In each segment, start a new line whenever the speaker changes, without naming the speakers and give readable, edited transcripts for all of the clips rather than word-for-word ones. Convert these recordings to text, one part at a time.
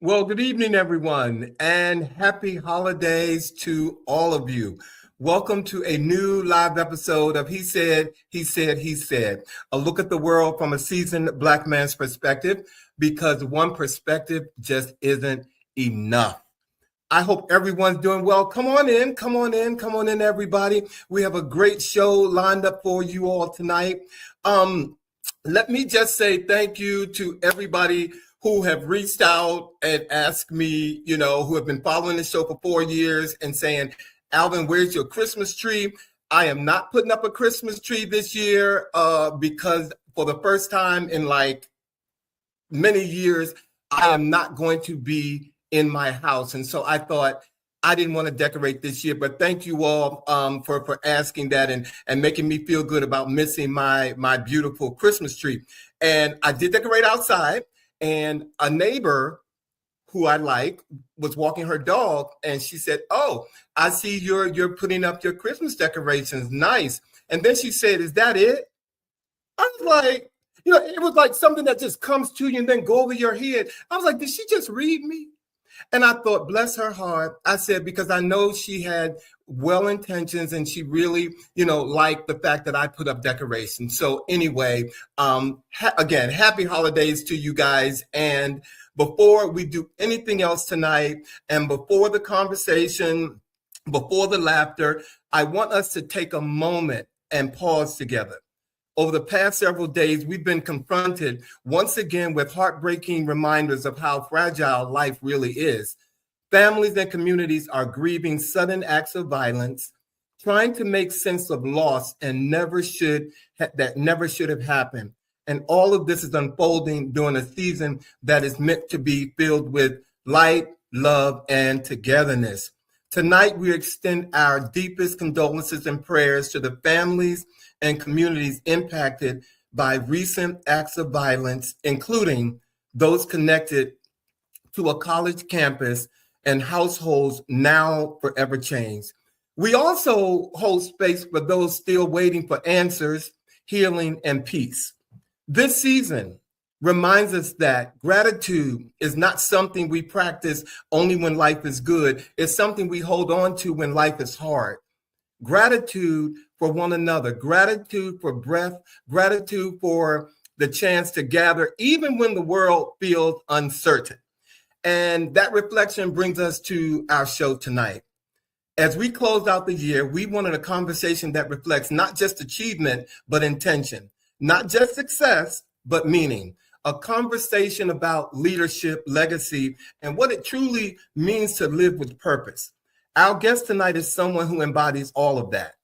Well, good evening, everyone, and happy holidays to all of you. Welcome to a new live episode of He Said, He Said, He Said, a look at the world from a seasoned Black man's perspective, because one perspective just isn't enough. I hope everyone's doing well. Come on in, come on in, come on in, everybody. We have a great show lined up for you all tonight. Let me just say thank you to everybody who have reached out and asked me, who have been following the show for 4 years and saying, Alvin, where's your Christmas tree? I am not putting up a Christmas tree this year because for the first time in like many years, I am not going to be in my house. And so I thought I didn't want to decorate this year, but thank you all for asking that and making me feel good about missing my beautiful Christmas tree. And I did decorate outside. And a neighbor who I like was walking her dog, and she said, "Oh, I see you're putting up your Christmas decorations. Nice." And then she said, "Is that it?" I was like, it was like something that just comes to you and then go over your head. I was like, did she just read me? And I thought, bless her heart. I said, because I know she had well intentions and she really, liked the fact that I put up decorations. So anyway, again, happy holidays to you guys. And before we do anything else tonight, and before the conversation, before the laughter, I want us to take a moment and pause together. Over the past several days, we've been confronted once again with heartbreaking reminders of how fragile life really is. Families and communities are grieving sudden acts of violence, trying to make sense of loss and that never should have happened. And all of this is unfolding during a season that is meant to be filled with light, love, and togetherness. Tonight, we extend our deepest condolences and prayers to the families and communities impacted by recent acts of violence, including those connected to a college campus and households now forever changed. We also hold space for those still waiting for answers, healing, and peace. This season reminds us that gratitude is not something we practice only when life is good. It's something we hold on to when life is hard. Gratitude for one another, gratitude for breath, gratitude for the chance to gather, even when the world feels uncertain. And that reflection brings us to our show tonight. As we close out the year, we wanted a conversation that reflects not just achievement, but intention, not just success, but meaning. A conversation about leadership, legacy, and what it truly means to live with purpose. Our guest tonight is someone who embodies all of that.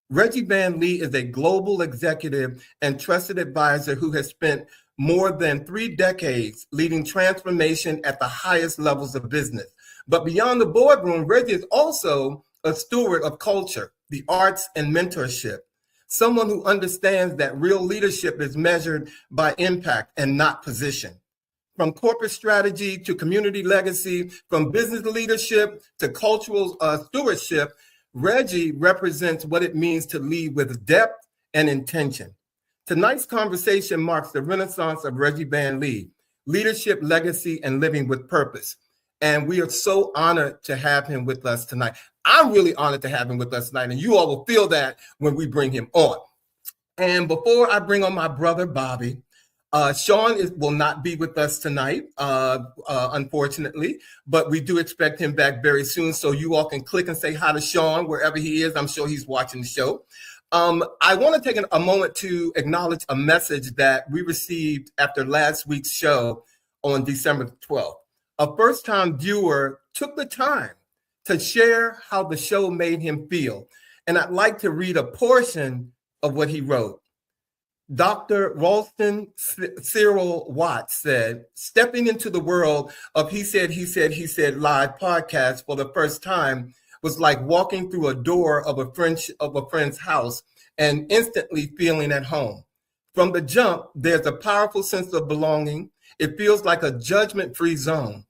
Reggie Van Lee is a global executive and trusted advisor who has spent more than 3 decades leading transformation at the highest levels of business. But beyond the boardroom, Reggie is also a steward of culture, the arts, and mentorship. Someone who understands that real leadership is measured by impact and not position. From corporate strategy to community legacy, from business leadership to cultural stewardship, Reggie represents what it means to lead with depth and intention. Tonight's conversation marks the renaissance of Reggie Van Lee, leadership, legacy, and living with purpose. And we are so honored to have him with us tonight. I'm really honored to have him with us tonight, and you all will feel that when we bring him on. And before I bring on my brother, Bobby, Sean will not be with us tonight, unfortunately, but we do expect him back very soon. So you all can click and say hi to Sean wherever he is. I'm sure he's watching the show. I want to take a moment to acknowledge a message that we received after last week's show on December 12th. A first-time viewer took the time to share how the show made him feel. And I'd like to read a portion of what he wrote. Dr. Ralston Cyril Watts said, stepping into the world of He Said, He Said, He Said live podcast for the first time was like walking through a door of a friend's house and instantly feeling at home. From the jump, there's a powerful sense of belonging. It feels like a judgment-free zone.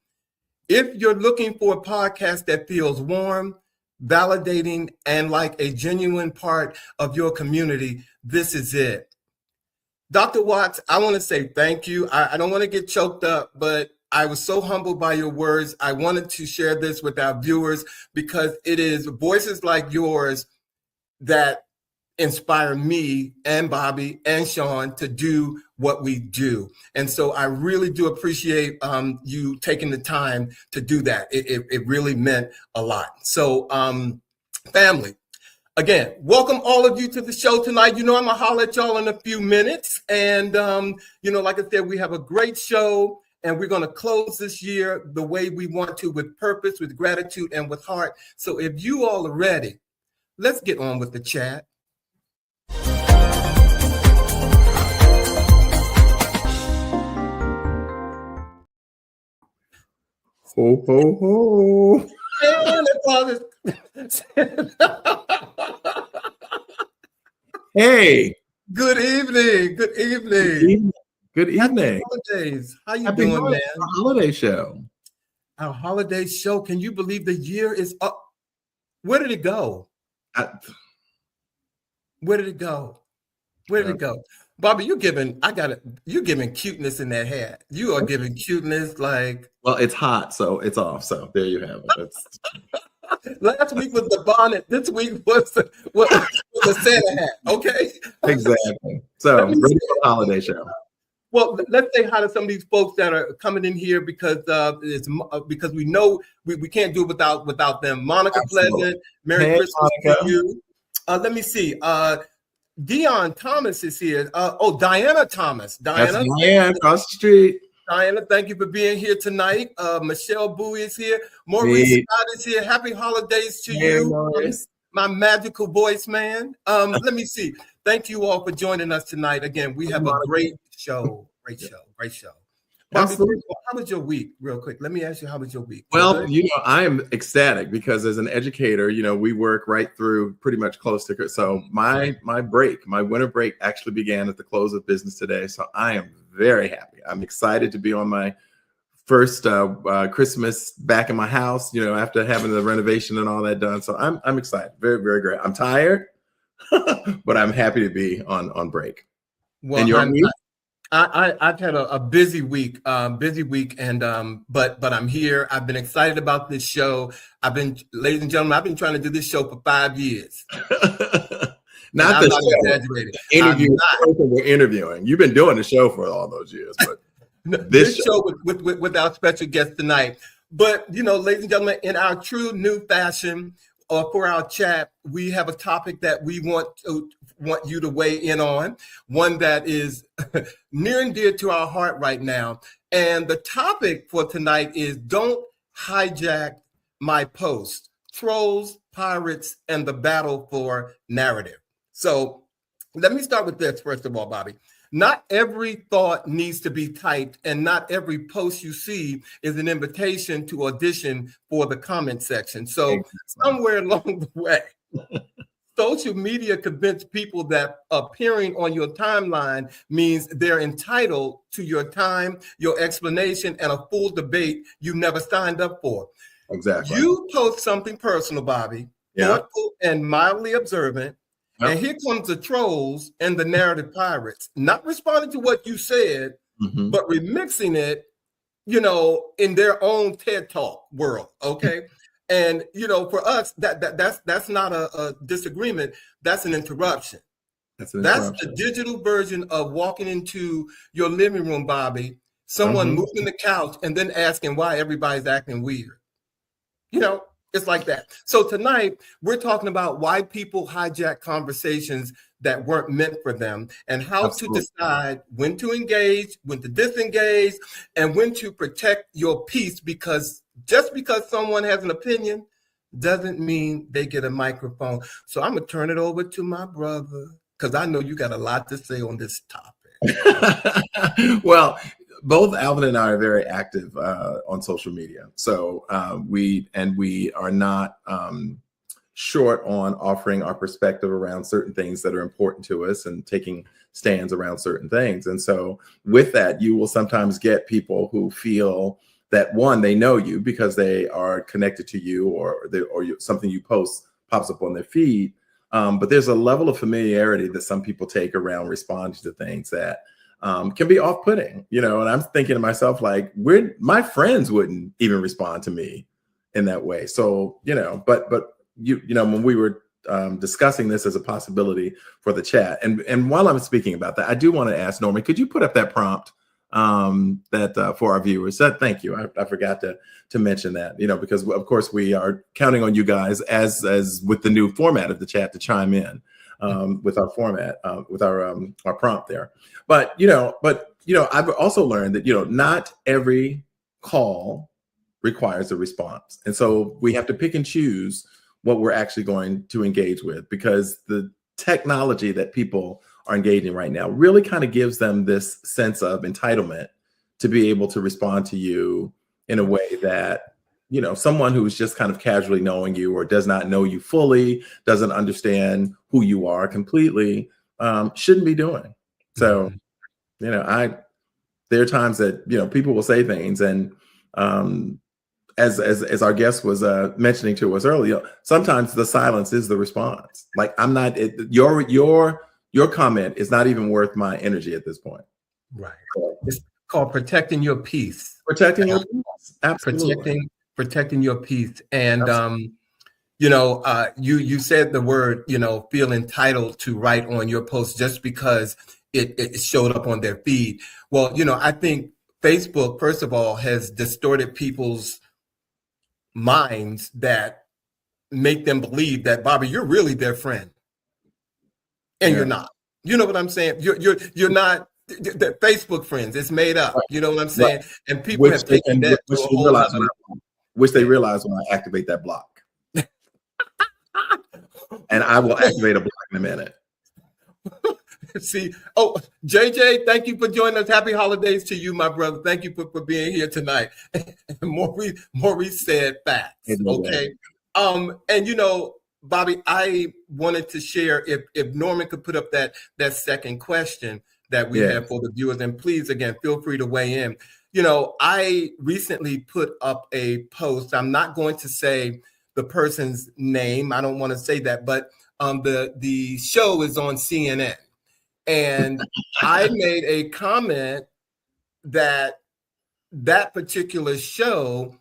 If you're looking for a podcast that feels warm, validating, and like a genuine part of your community, this is it. Dr. Watts, I want to say thank you. I don't want to get choked up, but I was so humbled by your words. I wanted to share this with our viewers because it is voices like yours that inspire me and Bobby and Sean to do what we do. And so I really do appreciate you taking the time to do that. It really meant a lot. So family, again, welcome all of you to the show tonight. You know, I'm going to holler at y'all in a few minutes. And, you know, like I said, we have a great show and we're going to close this year the way we want to, with purpose, with gratitude, and with heart. So if you all are ready, let's get on with the chat.
Ho, ho, ho. Hey.
Good evening. Good evening.
Good evening.
Happy holidays. How you
Happy
doing, man?
Our holiday show.
Our holiday show. Can you believe the year is up? Where did it go? Where did it go? Where did it go? Bobby, you're giving cuteness in that hat. You are giving cuteness like.
Well, it's hot, so it's off. So there you have it.
Last week was the bonnet. This week was the Santa hat. Okay.
Exactly. So ready for the holiday show.
Well, let's say hi to some of these folks that are coming in here because because we know we can't do it without them. Monica
Absolutely.
Pleasant, Merry Christmas to you. Let me see. Dion Thomas is here. Diana Thomas.
Diana across the street.
Diana, thank you for being here tonight. Michelle Bowie is here. Maurice Scott is here. Happy holidays to you, Maurice. My magical voice man. Let me see. Thank you all for joining us tonight. Again, we have a great show. Great show. Bobby, how was your week? Real quick, let me ask you, how was your week?
Well, you know, I am ecstatic because as an educator, you know, we work right through pretty much close to. So my winter break actually began at the close of business today. So I am very happy. I'm excited to be on my first Christmas back in my house, you know, after having the renovation and all that done. So I'm excited. Very, very great. I'm tired, but I'm happy to be on break.
Well,
and
I've had a busy week, and but I'm here. I've been excited about this show. Ladies and gentlemen, I've been trying to do this show for 5 years.
Not
I'm not exaggerating.
We're interviewing. You've been doing the show for all those years, but
this show with our special guest tonight. But you know, ladies and gentlemen, in our true new fashion, for our chat, we have a topic that we want you to weigh in on, one that is near and dear to our heart right now. And the topic for tonight is "Don't Hijack My Post: Trolls, Pirates, and the Battle for Narrative." So let me start with this, first of all, Bobby. Not every thought needs to be typed, and not every post you see is an invitation to audition for the comment section. So somewhere along the way, social media convinced people that appearing on your timeline means they're entitled to your time, your explanation, and a full debate you never signed up for.
Exactly.
You post something personal, Bobby, thoughtful and mildly observant, and here comes the trolls and the narrative pirates, not responding to what you said, but remixing it, you know, in their own TED Talk world. Okay. And, you know, for us, that's not a disagreement. That's an interruption. That's the digital version of walking into your living room, Bobby, someone moving the couch and then asking why everybody's acting weird. You know, it's like that. So tonight we're talking about why people hijack conversations that weren't meant for them, and how to decide when to engage, when to disengage, and when to protect your peace, because just because someone has an opinion doesn't mean they get a microphone. So I'm going to turn it over to my brother, because I know you got a lot to say on this topic.
Well, both Alvin and I are very active on social media. So we are not short on offering our perspective around certain things that are important to us and taking stands around certain things. And so with that, you will sometimes get people who feel that, one, they know you because they are connected to you, or something you post pops up on their feed. But there's a level of familiarity that some people take around responding to things that can be off-putting, and I'm thinking to myself, like, my friends wouldn't even respond to me in that way. So, but when we were discussing this as a possibility for the chat, and while I'm speaking about that, I do want to ask Norman, could you put up that prompt that for our viewers? Thank you. I forgot to mention that, because of course we are counting on you guys as with the new format of the chat to chime in with our format, with our prompt there. But I've also learned that not every call requires a response, and so we have to pick and choose what we're actually going to engage with, because the technology that people are engaging right now really kind of gives them this sense of entitlement to be able to respond to you in a way that, someone who's just kind of casually knowing you or does not know you fully, doesn't understand who you are completely, shouldn't be doing. So, there are times that, people will say things, and as our guest was mentioning to us earlier, sometimes the silence is the response. Like, your comment is not even worth my energy at this point.
Right. It's called protecting your peace.
Protecting your peace. Absolutely.
Protecting your peace. And, you said the word, feel entitled to write on your post just because it showed up on their feed. Well, I think Facebook, first of all, has distorted people's minds that make them believe that, Bobby, you're really their friend. And you're not. You know what I'm saying? You're not the Facebook friends. It's made up. Right. You know what I'm saying? Right. And people have taken that to a whole other.
Which they realize when I activate that block. And I will activate a block in a minute.
See, JJ, thank you for joining us. Happy holidays to you, my brother. Thank you for being here tonight. Maurice said facts. Okay. And Bobby, I wanted to share if Norman could put up that second question that we have for the viewers, and please, again, feel free to weigh in. I recently put up a post. I'm not going to say the person's name. I don't want to say that, but the show is on CNN. And I made a comment that particular show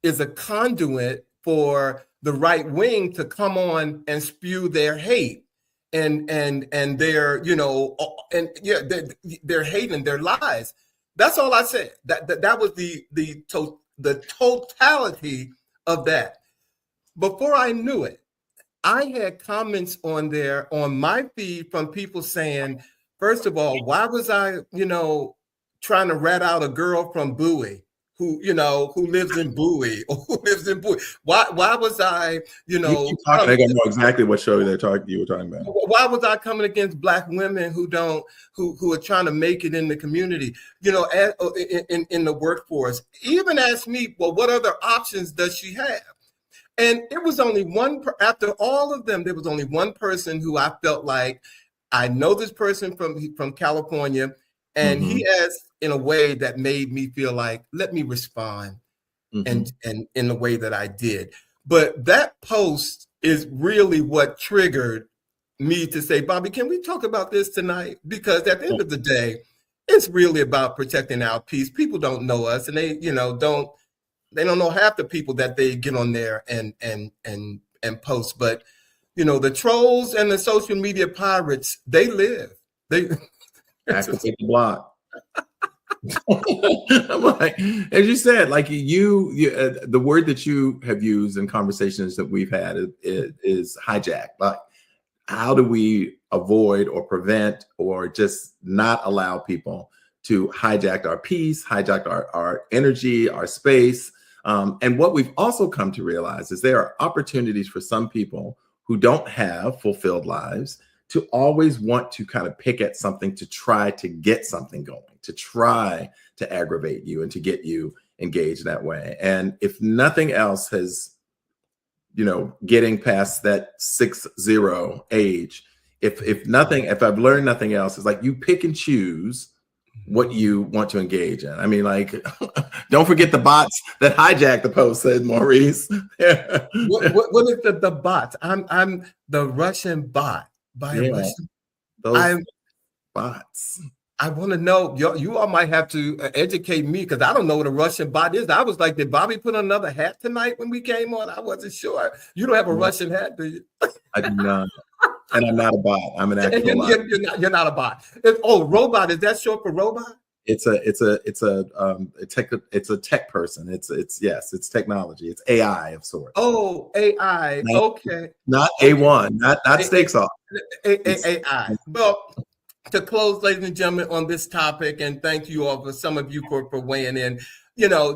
is a conduit for the right wing to come on and spew their hate and their their hate and their lies. That's all I said. That was the totality of that. Before I knew it, I had comments on my feed from people saying, first of all, why was I, trying to rat out a girl from Bowie who lives in Bowie or who lives in Bowie? Why was I,
They're gonna know exactly what show you were talking about.
Why was I coming against Black women who are trying to make it in the community, in the workforce? Even asked me, well, what other options does she have? And it was only after all of them, there was only one person who I felt like, I know this person from California, and he asked in a way that made me feel like, let me respond, and in the way that I did. But that post is really what triggered me to say, Bobby, can we talk about this tonight? Because at the end of the day, it's really about protecting our peace. People don't know us, and they don't know half the people that they get on there and post. But the trolls and the social media pirates, they live. They
activate the block. I'm like, as you said, like you the word that you have used in conversations that we've had is hijack. Like, how do we avoid or prevent or just not allow people to hijack our peace, hijack our energy, our space? And what we've also come to realize is there are opportunities for some people who don't have fulfilled lives to always want to kind of pick at something to try to get something going, to try to aggravate you and to get you engaged that way. And if nothing else has, getting past that 6-0 age, if I've learned nothing else, it's like you pick and choose what you want to engage in. I mean, like, don't forget the bots that hijack the post, said Maurice.
What is the bots? I'm the Russian bot. By a Russian.
Those bots.
I want to know, you all might have to educate me because I don't know what a Russian bot is. I was like, did Bobby put on another hat tonight when we came on? I wasn't sure. You don't have a Russian hat, do you?
I do not. And I'm not a bot. I'm an actual
you're not a bot. Robot, is that short for robot?
It's a tech person. It's technology. It's AI of sorts.
Oh, AI. Okay.
Not A1, not stakes off.
AI. Well, to close, ladies and gentlemen, on this topic, and thank you all some of you for weighing in.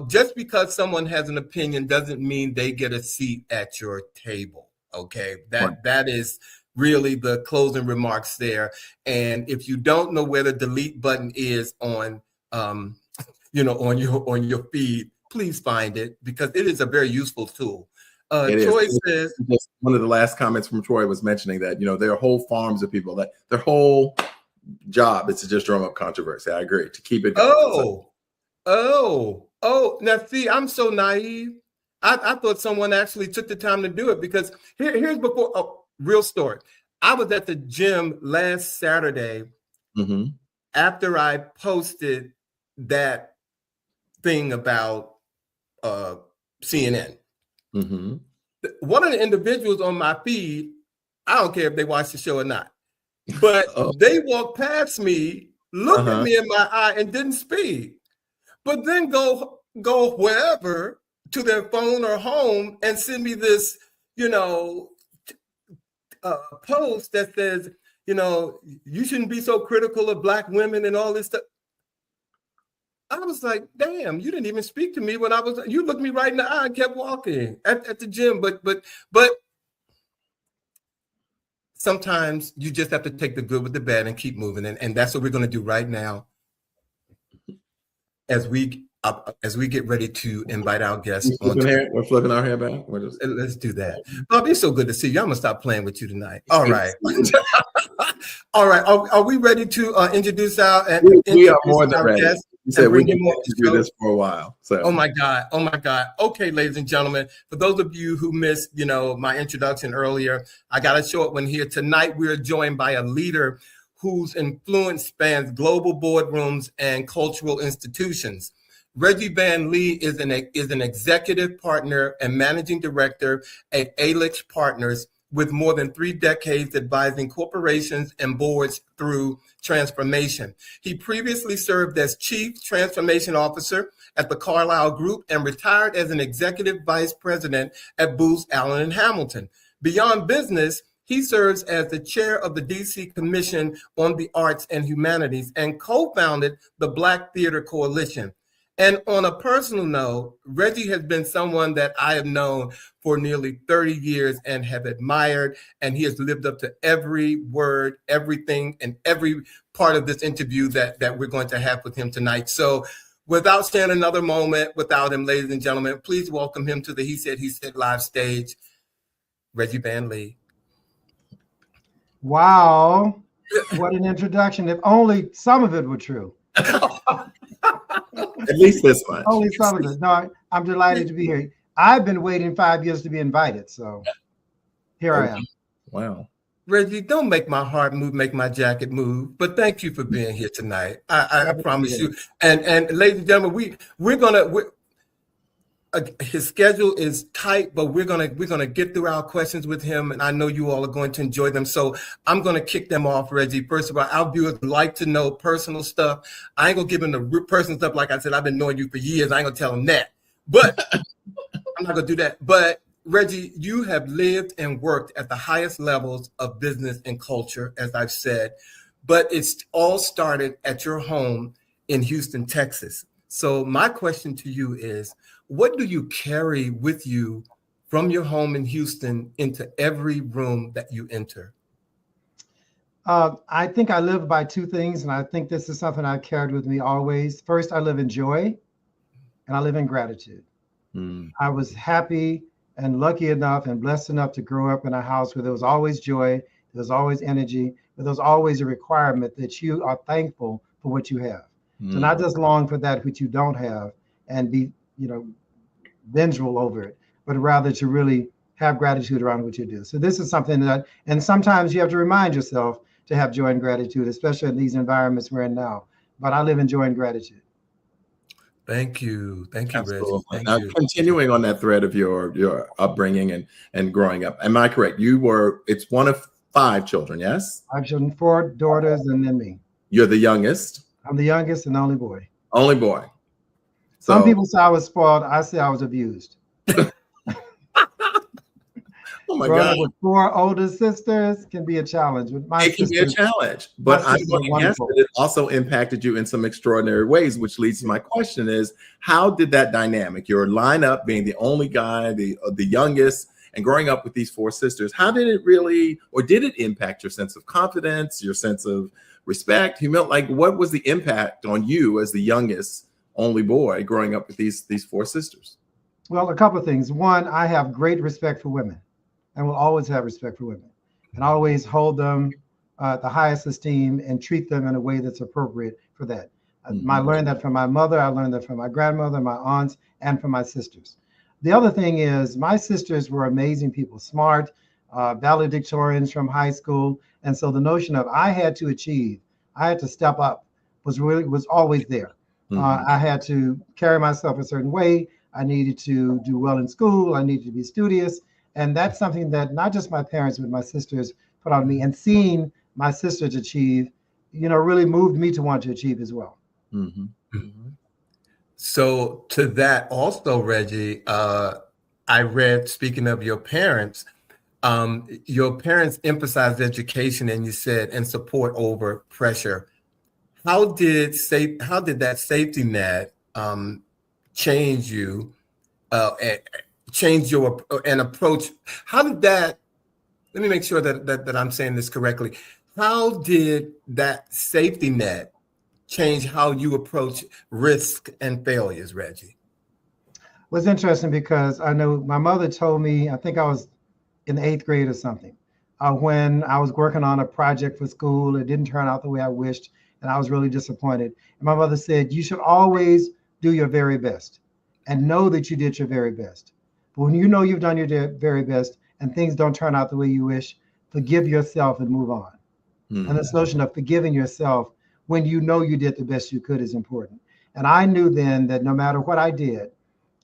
Just because someone has an opinion doesn't mean they get a seat at your table. Okay, that is really the closing remarks there. And if you don't know where the delete button is on on your feed, please find it because it is a very useful tool. Troy says,
one of the last comments from Troy was mentioning that there are whole farms of people that their whole job is to just drum up controversy. I agree, to keep it going.
Now see, I'm so naive. I thought someone actually took the time to do it because here's real story. I was at the gym last Saturday after I posted that thing about CNN. One of the individuals on my feed, I don't care if they watch the show or not, but they walked past me, looked at me in my eye, and didn't speak. But then go wherever to their phone or home and send me this, post that says, you shouldn't be so critical of Black women and all this stuff. I was like, damn, you didn't even speak to me when you looked me right in the eye and kept walking at the gym. But sometimes you just have to take the good with the bad and keep moving. And that's what we're going to do right now as we get ready to invite our guests.
We're flipping our hair back.
Let's do that. Bob, it's so good to see you. I'm going to stop playing with you tonight. All right. All right. Are we ready to introduce our
we are more than ready.
guests?
You said we can do this for a while. So.
Oh my God. Okay, ladies and gentlemen, for those of you who missed, my introduction earlier, I got a short one here. Tonight, we are joined by a leader whose influence spans global boardrooms and cultural institutions. Reggie Van Lee is an executive partner and managing director at AlixPartners with more than 3 decades advising corporations and boards through transformation. He previously served as Chief Transformation Officer at the Carlyle Group and retired as an Executive Vice President at Booz, Allen & Hamilton. Beyond business, he serves as the chair of the DC Commission on the Arts and Humanities and co-founded the Black Theater Coalition. And on a personal note, Reggie has been someone that I have known for nearly 30 years and have admired, and he has lived up to every word, everything, and every part of this interview that we're going to have with him tonight. So without staying another moment without him, ladies and gentlemen, please welcome him to the He Said live stage, Reggie Van Lee.
Wow, what an introduction. If only some of it were true.
At least this much.
Only some of it. No, I'm delighted to be here. I've been waiting 5 years to be invited, so here I am.
Wow.
Reggie, don't make my heart move, make my jacket move. But thank you for being here tonight. I promise you. And ladies and gentlemen, his schedule is tight, but we're gonna get through our questions with him, and I know you all are going to enjoy them. So I'm gonna kick them off, Reggie. First of all, our viewers like to know personal stuff. I ain't gonna give them the personal stuff. Like I said, I've been knowing you for years. I ain't gonna tell them that, but I'm not gonna do that. But Reggie, you have lived and worked at the highest levels of business and culture, as I've said, but it's all started at your home in Houston, Texas. So my question to you is, what do you carry with you from your home in Houston into every room that you enter?
I think I live by 2 things, and I think this is something I've carried with me always. First, I live in joy, and I live in gratitude. I was happy and lucky enough and blessed enough to grow up in a house where there was always joy, there was always energy, but there was always a requirement that you are thankful for what you have. So not just long for that which you don't have and be, vengeful over it, but rather to really have gratitude around what you do. So this is something and sometimes you have to remind yourself to have joy and gratitude, especially in these environments we're in now. but I live in joy and gratitude.
Thank you, Reggie.
Absolutely.
Thank
Now,
you.
continuing on that thread of your upbringing and growing up, am I correct? It's one of 5 children, yes?
5 children, 4 daughters, and then me.
You're the youngest?
I'm the youngest and only boy.
Only boy.
Some people say I was spoiled. I say I was abused.
Oh my
Growing
God.
up with 4 older sisters can be a challenge. With my
It can be a
sisters,
challenge, but I'm
sisters
going to
are
guess
wonderful.
that it also impacted you in some extraordinary ways, which leads to my question is, how did that dynamic, your lineup being the only guy, the youngest, and growing up with these 4 sisters, how did it really, or did it impact your sense of confidence, your sense of respect, humility? Like, what was the impact on you as the youngest, only boy growing up with these 4 sisters?
Well, a couple of things. One, I have great respect for women and will always have respect for women and always hold them the highest esteem and treat them in a way that's appropriate for that. I learned that from my mother. I learned that from my grandmother, my aunts, and from my sisters. The other thing is my sisters were amazing people, smart, valedictorians from high school. And so the notion of I had to achieve, I had to step up was always there. I had to carry myself a certain way. I needed to do well in school. I needed to be studious. And that's something that not just my parents, but my sisters put on me. And seeing my sisters achieve, really moved me to want to achieve as well.
So to that also, Reggie, I read, speaking of your parents emphasized education, and you said, and support over pressure. How did that safety net change you, change your approach? How did that? Let me make sure that I'm saying this correctly. How did that safety net change how you approach risk and failures, Reggie?
It was interesting because I know my mother told me, I think I was in the 8th grade or something, when I was working on a project for school. It didn't turn out the way I wished, and I was really disappointed. And my mother said, you should always do your very best and know that you did your very best. But when you know you've done your very best and things don't turn out the way you wish, forgive yourself and move on. And this notion of forgiving yourself when you know you did the best you could is important. And I knew then that no matter what I did,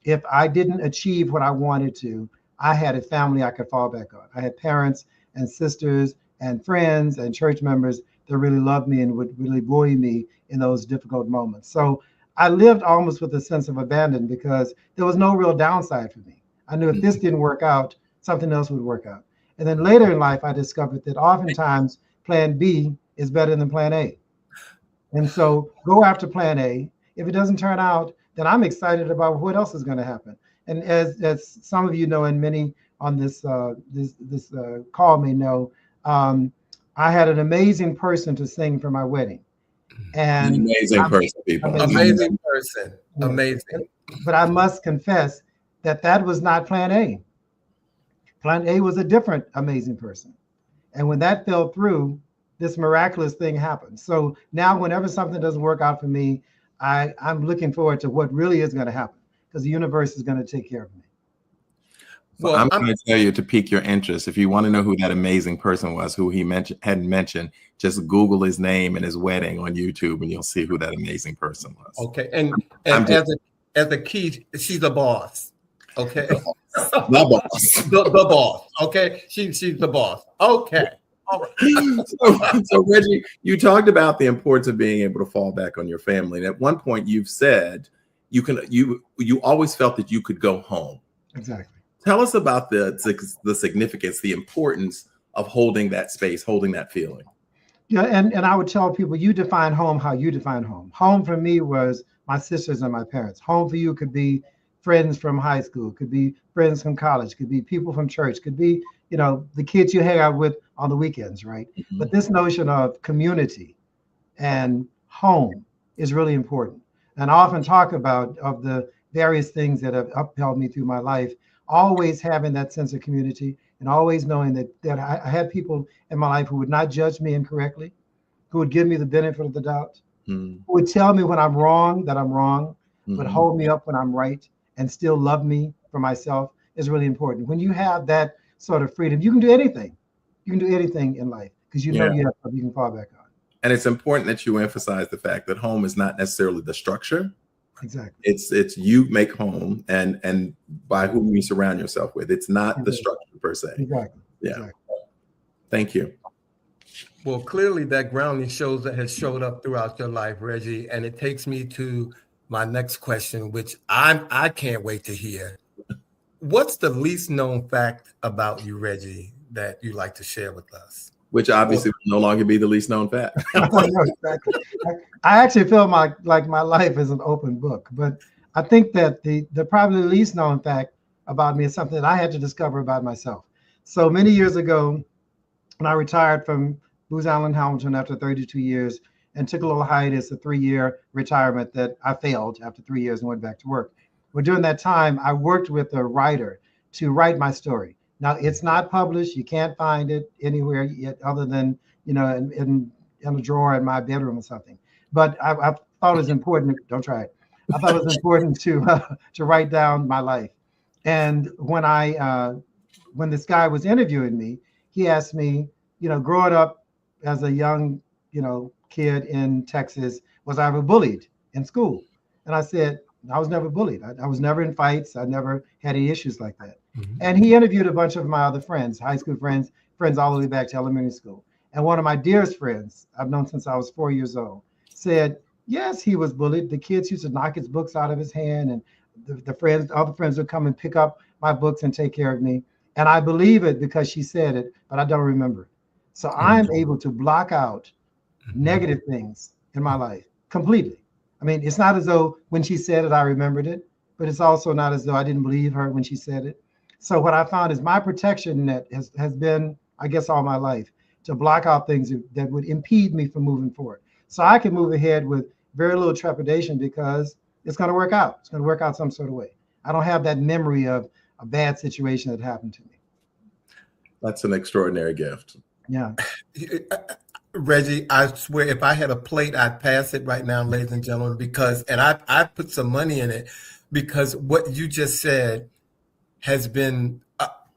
if I didn't achieve what I wanted to, I had a family I could fall back on. I had parents and sisters and friends and church members that really loved me and would really buoy me in those difficult moments. So I lived almost with a sense of abandon because there was no real downside for me. I knew if this didn't work out, something else would work out. And then later in life, I discovered that oftentimes plan B is better than plan A. And so go after plan A. If it doesn't turn out, then I'm excited about what else is going to happen. And as some of you know, and many on this call may know, I had an amazing person to sing for my wedding. And
amazing person, people.
Amazing person. Amazing.
But I must confess that was not plan A. Plan A was a different amazing person. And when that fell through, this miraculous thing happened. So now whenever something doesn't work out for me, I'm looking forward to what really is going to happen, because the universe is going to take care of me.
Well, I'm going to tell you to pique your interest. If you want to know who that amazing person was, who he hadn't mentioned, just Google his name and his wedding on YouTube, and you'll see who that amazing person was.
Okay, and as a key, she's a boss. Okay,
the boss.
the boss. Okay, she's the boss. Okay. All
right. So Reggie, you talked about the importance of being able to fall back on your family. And at one point you've said you always felt that you could go home.
Exactly.
Tell us about the significance, the importance of holding that space, holding that feeling.
Yeah, and I would tell people, you define home how you define home. Home for me was my sisters and my parents. Home for you could be friends from high school, could be friends from college, could be people from church, could be, the kids you hang out with on the weekends, right? Mm-hmm. But this notion of community and home is really important. And I often talk about of the various things that have upheld me through my life, always having that sense of community and always knowing that I had people in my life who would not judge me incorrectly, who would give me the benefit of the doubt, who would tell me when I'm wrong that I'm wrong, but hold me up when I'm right and still love me for myself is really important. When you have that sort of freedom, you can do anything. You can do anything in life because you know you have something you can fall back on.
And it's important that you emphasize the fact that home is not necessarily the structure.
Exactly.
It's you make home and by whom you surround yourself with. It's not the structure per se.
Exactly.
Yeah.
Exactly.
Thank you.
Well, clearly that grounding has showed up throughout your life, Reggie. And it takes me to my next question, which I can't wait to hear. What's the least known fact about you, Reggie, that you like to share with us?
Which obviously will no longer be the least known fact.
Exactly. I actually feel like my life is an open book, but I think that the probably least known fact about me is something that I had to discover about myself. So many years ago, when I retired from Booz Allen Hamilton after 32 years and took a little hiatus, a 3-year retirement that I failed after 3 years and went back to work. Well, during that time, I worked with a writer to write my story. Now, it's not published. You can't find it anywhere yet other than, in a drawer in my bedroom or something. But I thought it was important. Don't try it. I thought it was important to write down my life. And when this guy was interviewing me, he asked me, growing up as a young, kid in Texas, was I ever bullied in school? And I said, I was never bullied. I was never in fights. I never had any issues like that. Mm-hmm. And he interviewed a bunch of my other friends, high school friends all the way back to elementary school. And one of my dearest friends, I've known since I was 4 years old, said, yes, he was bullied. The kids used to knock his books out of his hand, and other friends would come and pick up my books and take care of me. And I believe it because she said it, but I don't remember it. So I'm able to block out negative things in my life completely. I mean, it's not as though when she said it, I remembered it, but it's also not as though I didn't believe her when she said it. So what I found is my protection net has been, I guess, all my life to block out things that would impede me from moving forward. So I can move ahead with very little trepidation because it's going to work out. It's going to work out some sort of way. I don't have that memory of a bad situation that happened to me.
That's an extraordinary gift.
Yeah.
Reggie, I swear, if I had a plate, I'd pass it right now, ladies and gentlemen, and I put some money in it because what you just said has been,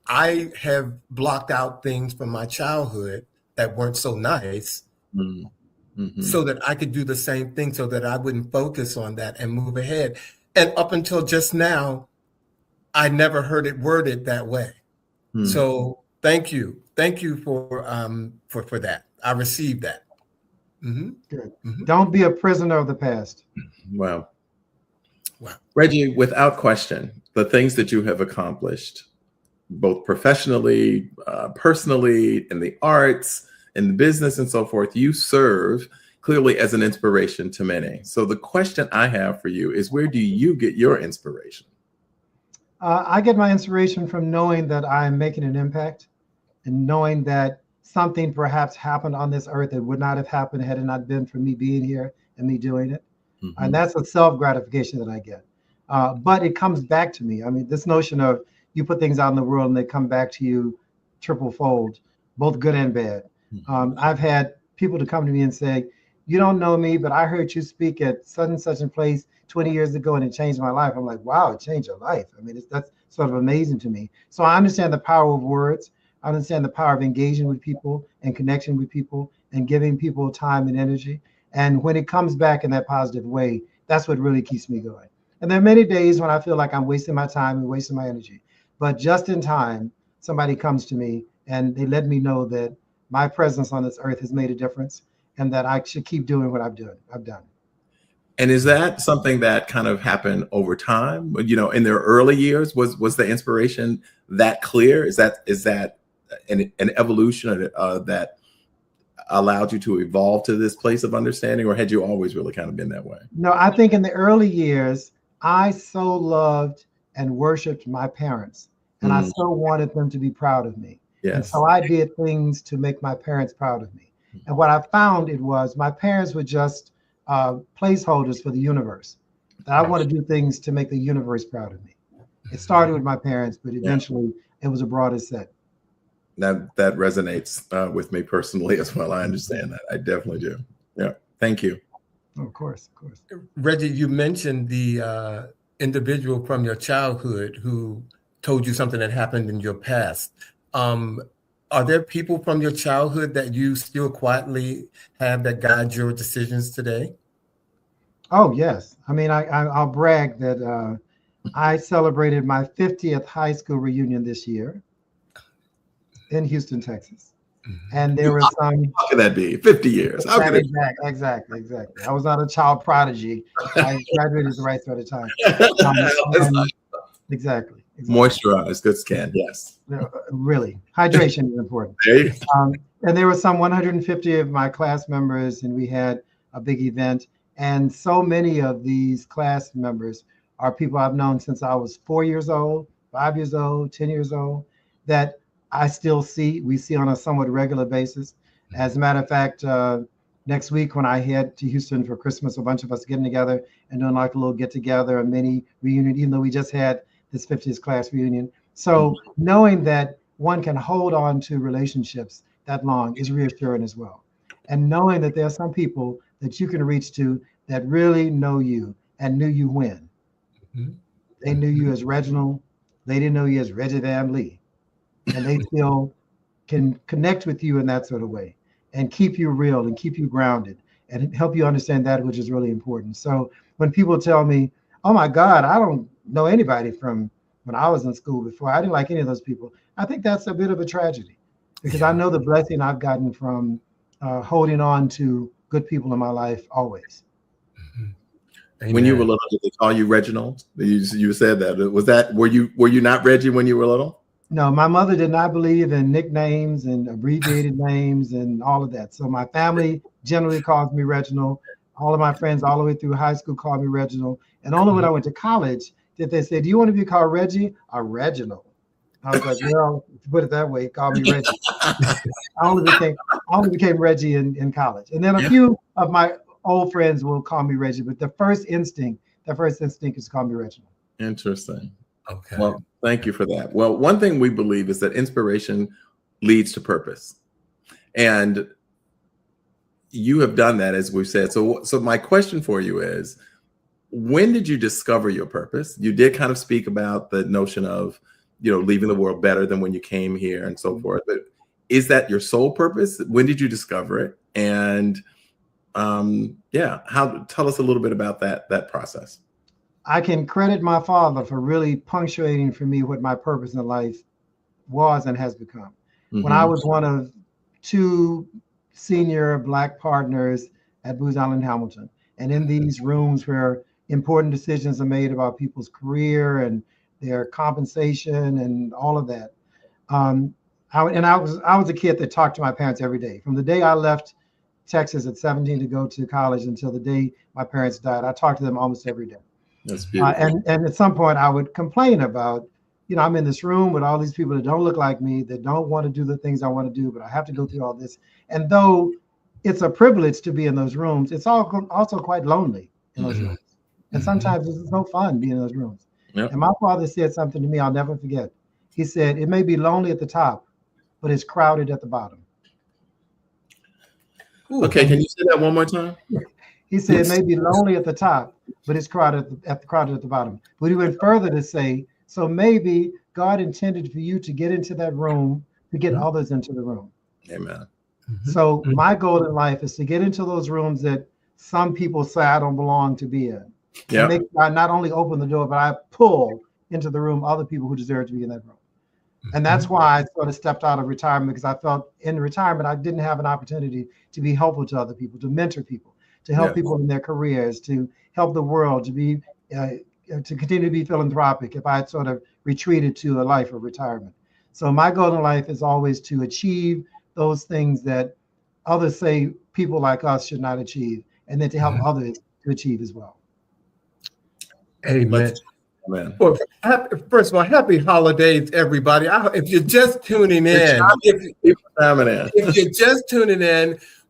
I have blocked out things from my childhood that weren't so nice so that I could do the same thing so that I wouldn't focus on that and move ahead. And up until just now, I never heard it worded that way. So thank you. Thank you for that. I received that.
Mm-hmm. Good. Mm-hmm. Don't be a prisoner of the past.
Wow. Reggie, without question, the things that you have accomplished, both professionally, personally, in the arts, in the business and so forth, you serve clearly as an inspiration to many. So the question I have for you is, where do you get your inspiration?
I get my inspiration from knowing that I'm making an impact and knowing that something perhaps happened on this earth that would not have happened had it not been for me being here and me doing it. Mm-hmm. And that's a self-gratification that I get. But it comes back to me. I mean, this notion of you put things out in the world and they come back to you triple fold, both good and bad. Mm-hmm. I've had people to come to me and say, you don't know me, but I heard you speak at such and such a place 20 years ago and it changed my life. I'm like, wow, it changed your life. I mean, that's sort of amazing to me. So I understand the power of words. I understand the power of engaging with people and connection with people and giving people time and energy. And when it comes back in that positive way, that's what really keeps me going. And there are many days when I feel like I'm wasting my time and wasting my energy. But just in time, somebody comes to me and they let me know that my presence on this earth has made a difference and that I should keep doing what I've done.
And is that something that kind of happened over time? In their early years, was the inspiration that clear? Is that an evolution that allowed you to evolve to this place of understanding, or had you always really kind of been that way?
No, I think in the early years, I so loved and worshiped my parents, and I so wanted them to be proud of me. Yes. And so I did things to make my parents proud of me. And what I found was my parents were just placeholders for the universe. That I want to do things to make the universe proud of me. It started with my parents, but eventually it was a broader set.
That resonates with me personally as well. I understand that. I definitely do. Yeah. Thank you.
Oh, of course.
Reggie, you mentioned the individual from your childhood who told you something that happened in your past. Are there people from your childhood that you still quietly have that guide your decisions today?
Oh, yes. I mean, I'll brag that I celebrated my 50th high school reunion this year in Houston, Texas. And there were some.
How could that be? 50 years. How could
Exactly. I was not a child prodigy. I graduated at the right sort of time. Exactly.
Moisturized, good skin. Yes.
Really, hydration is important. And there were some 150 of my class members, and we had a big event. And so many of these class members are people I've known since I was 4 years old, 5 years old, 10 years old, that we see on a somewhat regular basis. As a matter of fact, next week when I head to Houston for Christmas, a bunch of us getting together and doing like a little get together, a mini reunion, even though we just had this 50th class reunion. So knowing that one can hold on to relationships that long is reassuring as well. And knowing that there are some people that you can reach to that really know you and knew you when. They knew you as Reginald. They didn't know you as Reggie Van Lee. And they still can connect with you in that sort of way and keep you real and keep you grounded and help you understand that, which is really important. So when people tell me, oh my God, I don't know anybody from when I was in school before, I didn't like any of those people, I think that's a bit of a tragedy because I know the blessing I've gotten from holding on to good people in my life always.
When you were little, did they call you Reginald? You said that. Were you not Reggie when you were little?
No, my mother did not believe in nicknames and abbreviated names and all of that. So my family generally calls me Reginald. All of my friends all the way through high school called me Reginald. And only when I went to college did they say, do you want to be called Reggie or Reginald? I was like, well, to put it that way, call me Reggie. I only became Reggie in college. And then a few of my old friends will call me Reggie, but the first instinct is to call me Reginald.
Interesting.
Okay.
Well, thank you for that. Well, one thing we believe is that inspiration leads to purpose. And you have done that, as we've said. So my question for you is, when did you discover your purpose? You did kind of speak about the notion of, leaving the world better than when you came here and so forth. But is that your sole purpose? When did you discover it? And tell us a little bit about that process.
I can credit my father for really punctuating for me what my purpose in life was and has become. When I was one of 2 senior Black partners at Booz Allen Hamilton, and in these rooms where important decisions are made about people's career and their compensation and all of that, I was a kid that talked to my parents every day. From the day I left Texas at 17 to go to college until the day my parents died, I talked to them almost every day.
That's beautiful.
And at some point I would complain about, I'm in this room with all these people that don't look like me, that don't want to do the things I want to do, but I have to go through all this. And though it's a privilege to be in those rooms, it's also quite lonely in those rooms. And sometimes it's no fun being in those rooms. Yep. And my father said something to me I'll never forget. He said, it may be lonely at the top, but it's crowded at the bottom.
Okay, can you say that one more time?
He said it may be lonely at the top, but it's crowded at the bottom. But he went further to say, so maybe God intended for you to get into that room to get others into the room.
Amen.
So my goal in life is to get into those rooms that some people say I don't belong to be in. Yeah. I not only open the door, but I pull into the room other people who deserve to be in that room. And that's why I sort of stepped out of retirement, because I felt in retirement I didn't have an opportunity to be helpful to other people, to mentor people, to help people in their careers, to help the world, to be to continue to be philanthropic if I had sort of retreated to a life of retirement. So my goal in life is always to achieve those things that others say people like us should not achieve, and then to help others to achieve as well.
Amen. Well, first of all, happy holidays, everybody. If you're just tuning in,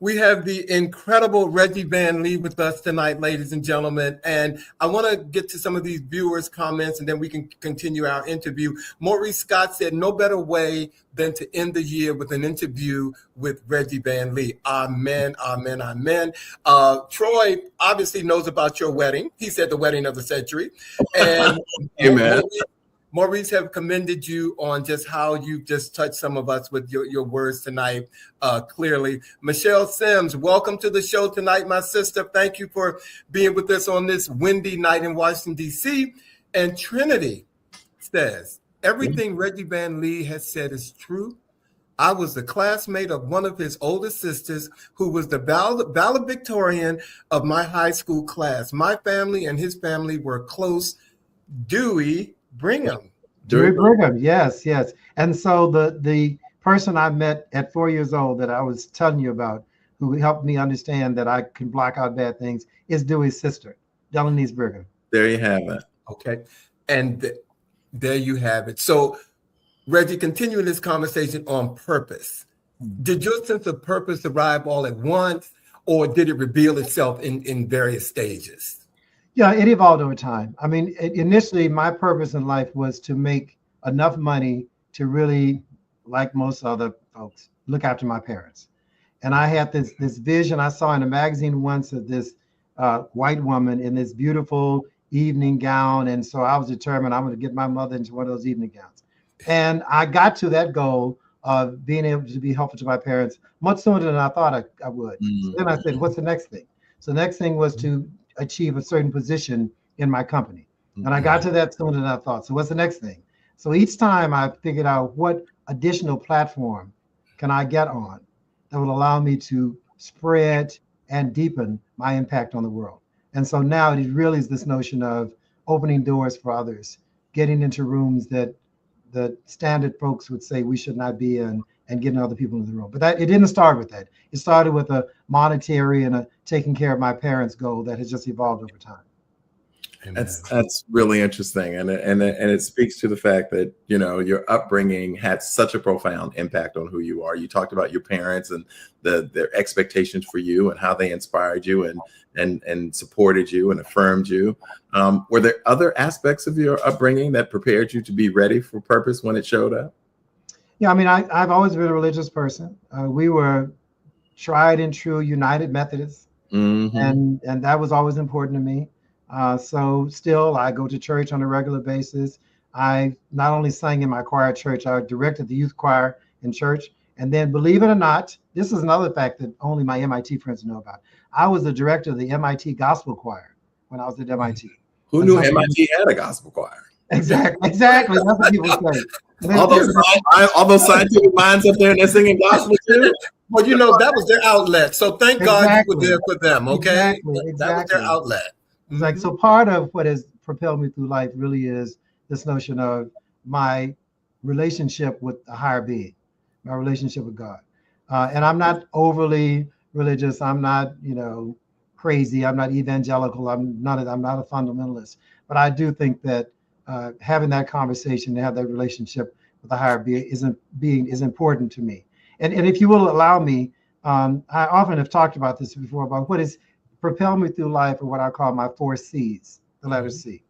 we have the incredible Reggie Van Lee with us tonight, ladies and gentlemen. And I want to get to some of these viewers' comments, and then we can continue our interview. Maurice Scott said, no better way than to end the year with an interview with Reggie Van Lee. Amen, amen, amen. Troy obviously knows about your wedding. He said the wedding of the century. And
amen.
Maurice have commended you on just how you've just touched some of us with your words tonight, clearly. Michelle Sims, welcome to the show tonight, my sister. Thank you for being with us on this windy night in Washington, D.C. And Trinity says, everything Reggie Van Lee has said is true. I was the classmate of one of his older sisters who was the valedictorian of my high school class. My family and his family were close. Dewey Brigham.
Dewey Brigham, yes. And so the person I met at 4 years old that I was telling you about, who helped me understand that I can block out bad things, is Dewey's sister, Delanise Brigham.
There you have it.
Okay. And there you have it. So, Reggie, continuing this conversation on purpose, did your sense of purpose arrive all at once, or did it reveal itself in various stages?
Yeah, it evolved over time. I mean, initially, my purpose in life was to make enough money to really, like most other folks, look after my parents. And I had this vision I saw in a magazine once of this white woman in this beautiful evening gown. And so I was determined I'm going to get my mother into one of those evening gowns. And I got to that goal of being able to be helpful to my parents much sooner than I thought I would. So then I said, what's the next thing? So the next thing was to achieve a certain position in my company. And I got to that sooner than I thought. So what's the next thing? So each time I figured out what additional platform can I get on that will allow me to spread and deepen my impact on the world. And so now it really is this notion of opening doors for others, getting into rooms that the standard folks would say we should not be in, and getting other people in the room. But it didn't start with that. It started with a monetary and a taking care of my parents goal that has just evolved over time.
That's really interesting, and it speaks to the fact that, you know, your upbringing had such a profound impact on who you are. You talked about your parents and their expectations for you and how they inspired you and supported you and affirmed you. Were there other aspects of your upbringing that prepared you to be ready for purpose when it showed up?
Yeah, I mean, I've always been a religious person. We were tried and true United Methodists, and that was always important to me. So still, I go to church on a regular basis. I not only sang in my choir at church, I directed the youth choir in church. And then, believe it or not, this is another fact that only my MIT friends know about. I was the director of the MIT gospel choir when I was at MIT.
Who knew MIT had a gospel choir?
Exactly. That's what people say.
All those scientific minds up there and they're singing gospel too.
Well, you know, that was their outlet. So thank God you were there for them. Okay,
Exactly.
That was their outlet.
It's like, so part of what has propelled me through life really is this notion of my relationship with a higher being, my relationship with God. And I'm not overly religious. I'm not, crazy. I'm not evangelical. I'm not a fundamentalist. But I do think that having that conversation, to have that relationship with a higher being is important to me. And if you will allow me, I often have talked about this before, about what is propel me through life, or what I call my 4 C's, the letter C.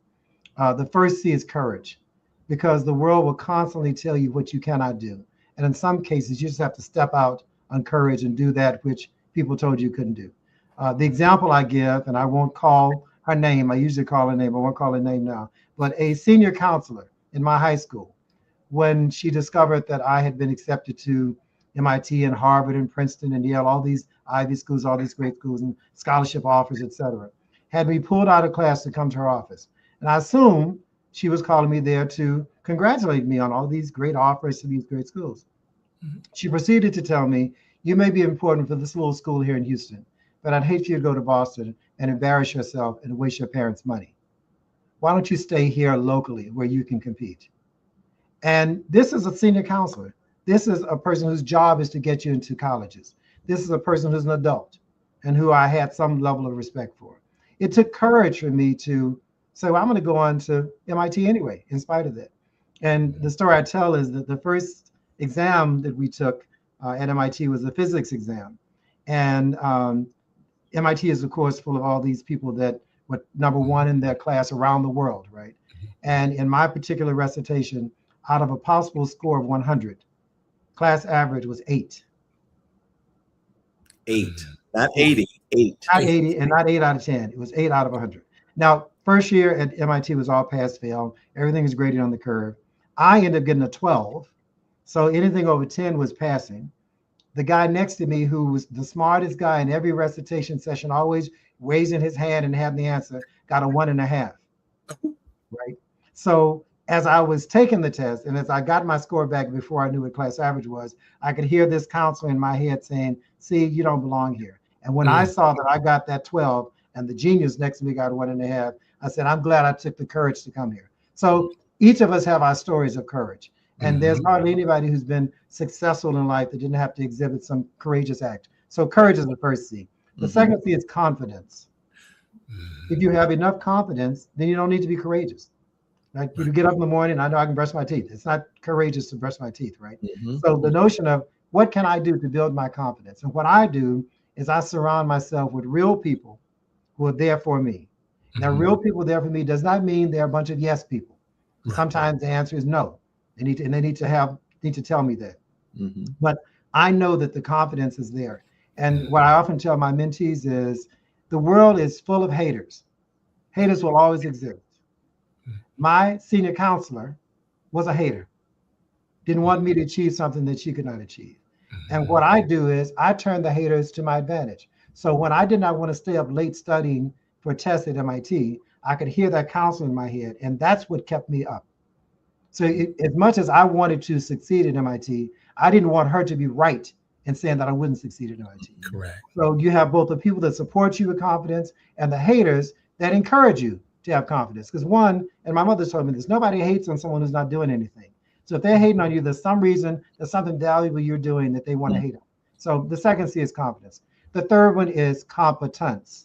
The first C is courage, because the world will constantly tell you what you cannot do. And in some cases, you just have to step out on courage and do that which people told you couldn't do. The example I give, and I won't call her name, I usually call her name, I won't call her name now, but a senior counselor in my high school, when she discovered that I had been accepted to MIT and Harvard and Princeton and Yale, all these Ivy schools, all these great schools and scholarship offers, et cetera, had me pulled out of class to come to her office. And I assume she was calling me there to congratulate me on all these great offers to these great schools. She proceeded to tell me, you may be important for this little school here in Houston, but I'd hate for you to go to Boston and embarrass yourself and waste your parents' money. Why don't you stay here locally where you can compete? And this is a senior counselor. This is a person whose job is to get you into colleges. This is a person who's an adult and who I had some level of respect for. It took courage for me to say, well, I'm going to go on to MIT anyway, in spite of that. And the story I tell is that the first exam that we took at MIT was a physics exam. And MIT is, of course, full of all these people that were number one in their class around the world, right? And in my particular recitation, out of a possible score of 100, class average was 8.
8, not 80, 8.
Not 80 and not 8 out of 10. It was 8 out of 100. Now, First year at MIT was all pass fail. Everything is graded on the curve. I ended up getting a 12. So anything over 10 was passing. The guy next to me, who was the smartest guy in every recitation session, always raising his hand and having the answer, got a 1.5. Right. So as I was taking the test and as I got my score back before I knew what class average was, I could hear this counselor in my head saying, see, you don't belong here. And when I saw that I got that 12 and the genius next to me got 1.5, I said, I'm glad I took the courage to come here. So each of us have our stories of courage. And there's hardly anybody who's been successful in life that didn't have to exhibit some courageous act. So courage is the first C. The second C is confidence. If you have enough confidence, then you don't need to be courageous. Like you get up in the morning, I know I can brush my teeth. It's not courageous to brush my teeth, right? So the notion of what can I do to build my confidence? And what I do is I surround myself with real people who are there for me. Now, real people there for me does not mean they're a bunch of yes people. Sometimes the answer is no. They need to tell me that. But I know that the confidence is there. And what I often tell my mentees is the world is full of haters. Haters will always exist. My senior counselor was a hater. Didn't want me to achieve something that she could not achieve. And what I do is I turn the haters to my advantage. So when I did not want to stay up late studying for tests at MIT, I could hear that counselor in my head. And that's what kept me up. So as much as I wanted to succeed at MIT, I didn't want her to be right in saying that I wouldn't succeed at MIT.
Correct.
So you have both the people that support you with confidence and the haters that encourage you to have confidence. Because one, and my mother told me this, nobody hates on someone who's not doing anything. So if they're hating on you, there's some reason, there's something valuable you're doing that they want to hate on. So the second C is confidence. The third one is competence.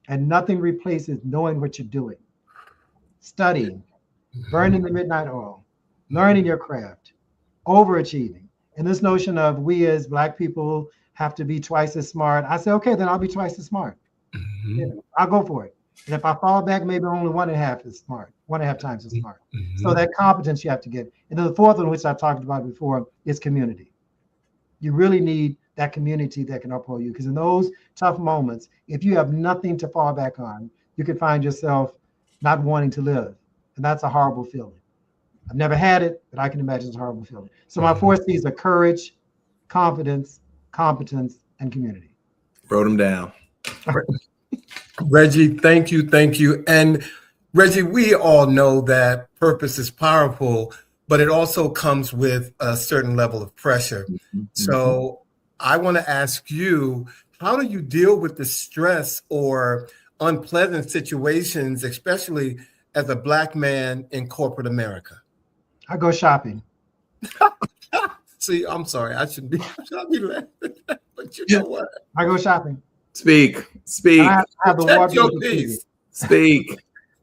And nothing replaces knowing what you're doing. Studying, burning the midnight oil, learning your craft, overachieving. And this notion of we as Black people have to be twice as smart. I say, okay, then I'll be twice as smart. Yeah, I'll go for it. And if I fall back, maybe only 1.5 as smart, 1.5 times as smart. So that competence you have to get. And then the fourth one, which I've talked about before, is community. You really need that community that can uphold you. Because in those tough moments, if you have nothing to fall back on, you could find yourself not wanting to live. And that's a horrible feeling. I've never had it, but I can imagine it's a horrible feeling. So my 4 C's are courage, confidence, competence, and community.
Wrote them down.
Reggie, thank you, thank you. And Reggie, we all know that purpose is powerful, but it also comes with a certain level of pressure. So I want to ask you, how do you deal with the stress or unpleasant situations, especially as a Black man in corporate America?
I go shopping.
See, I'm sorry, I should be laughing, but you know what?
I go shopping.
Speak.
I have the wardrobe to prove it.
Speak.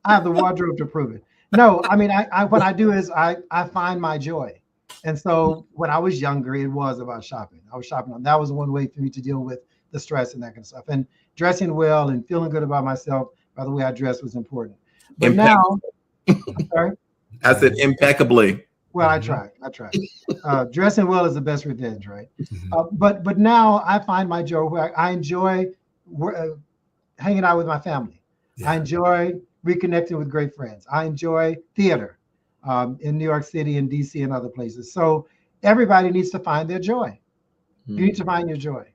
I have the wardrobe to prove it. No, I mean, I what I do is I find my joy. And so when I was younger, it was about shopping. I was shopping. That was one way for me to deal with the stress and that kind of stuff. And dressing well and feeling good about myself by the way I dress was important. But now, I'm sorry?
I said impeccably.
Well, I try. Dressing well is the best revenge, right? But now I find my joy where I enjoy hanging out with my family. I enjoy reconnecting with great friends. I enjoy theater in New York City and DC and other places. So everybody needs to find their joy. You need to find your joy.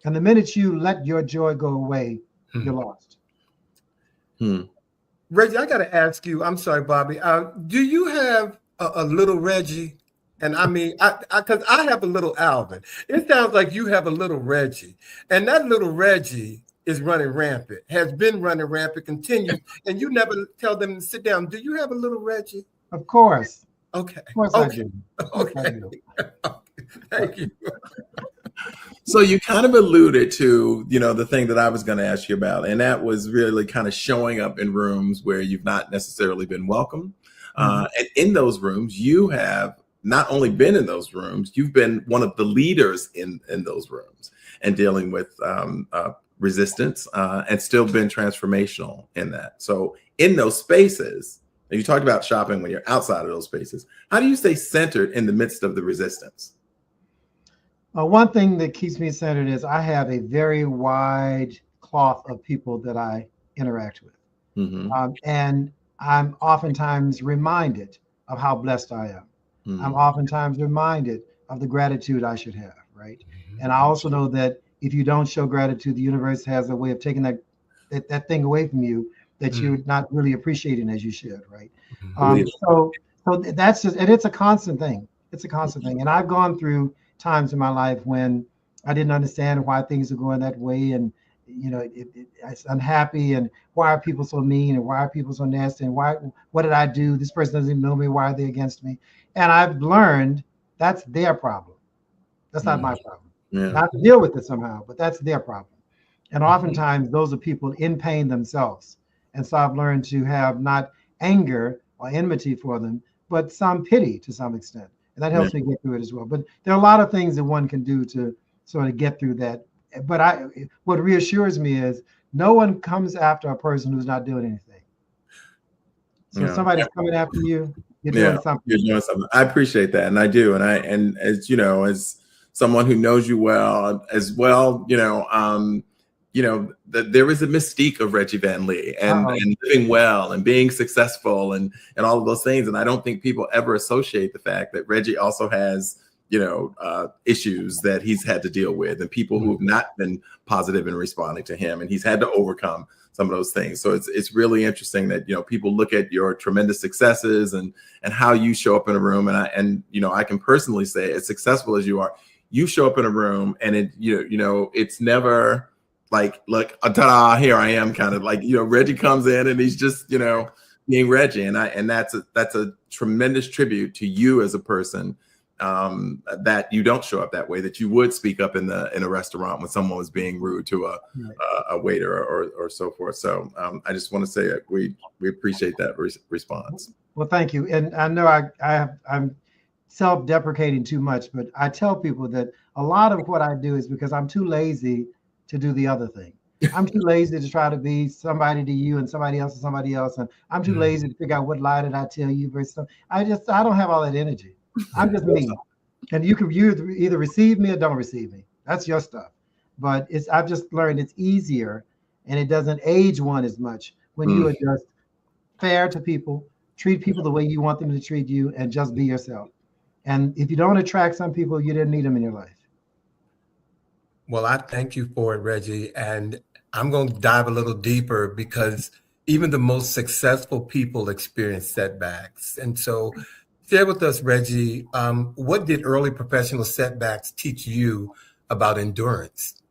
And the minute you let your joy go away, you're lost.
Reggie, I got to ask you, I'm sorry, Bobby, do you have a little Reggie? And I mean, because I have a little Alvin. It sounds like you have a little Reggie. And that little Reggie is running rampant, has been running rampant, continues, and you never tell them to sit down. Do you have a little Reggie?
Of course.
Okay.
Of course I do.
Okay. Thank you.
So you kind of alluded to, the thing that I was going to ask you about, and that was really kind of showing up in rooms where you've not necessarily been welcome. And in those rooms, you have not only been in those rooms, you've been one of the leaders in those rooms and dealing with resistance and still been transformational in that. So in those spaces, and you talked about shopping when you're outside of those spaces, how do you stay centered in the midst of the resistance?
One thing that keeps me centered is I have a very wide cloth of people that I interact with. And I'm oftentimes reminded of how blessed I am. I'm oftentimes reminded of the gratitude I should have, right? And I also know that if you don't show gratitude, the universe has a way of taking that thing away from you that you're not really appreciating as you should, right? So that's just, and it's a constant thing. It's a constant thing. And I've gone through times in my life when I didn't understand why things are going that way, and it's unhappy, and why are people so mean, and why are people so nasty, and what did I do? This person doesn't even know me. Why are they against me? And I've learned that's their problem. That's not my problem. I have to deal with it somehow, but that's their problem. And oftentimes those are people in pain themselves. And so I've learned to have not anger or enmity for them, but some pity to some extent. And that helps me get through it as well. But there are a lot of things that one can do to sort of get through that. But what reassures me is no one comes after a person who's not doing anything. So if somebody's coming after you, you're doing something.
You're doing something. I appreciate that, and I do. And as you know, as someone who knows you well, as well, that there is a mystique of Reggie Van Lee and living well and being successful and all of those things. And I don't think people ever associate the fact that Reggie also has, issues that he's had to deal with, and people who have not been positive in responding to him, and he's had to overcome some of those things. So it's really interesting that, people look at your tremendous successes and how you show up in a room. And I can personally say, as successful as you are, you show up in a room and it's never like, ta-da, here I am, kind of like, Reggie comes in and he's just, being Reggie. And that's a tremendous tribute to you as a person, that you don't show up that way, that you would speak up in a restaurant when someone was being rude to a waiter or so forth. So I just want to say we appreciate that response.
Well, thank you. And I know I'm self-deprecating too much, but I tell people that a lot of what I do is because I'm too lazy to do the other thing. I'm too lazy to try to be somebody to you and somebody else to somebody else. And I'm too lazy to figure out what lie did I tell you versus I don't have all that energy. I'm just me. And you either receive me or don't receive me. That's your stuff. But I've just learned it's easier, and it doesn't age one as much when you are just fair to people, treat people the way you want them to treat you, and just be yourself. And if you don't attract some people, you didn't need them in your life.
Well, I thank you for it, Reggie. And I'm going to dive a little deeper, because even the most successful people experience setbacks. And so share with us, Reggie, what did early professional setbacks teach you about endurance?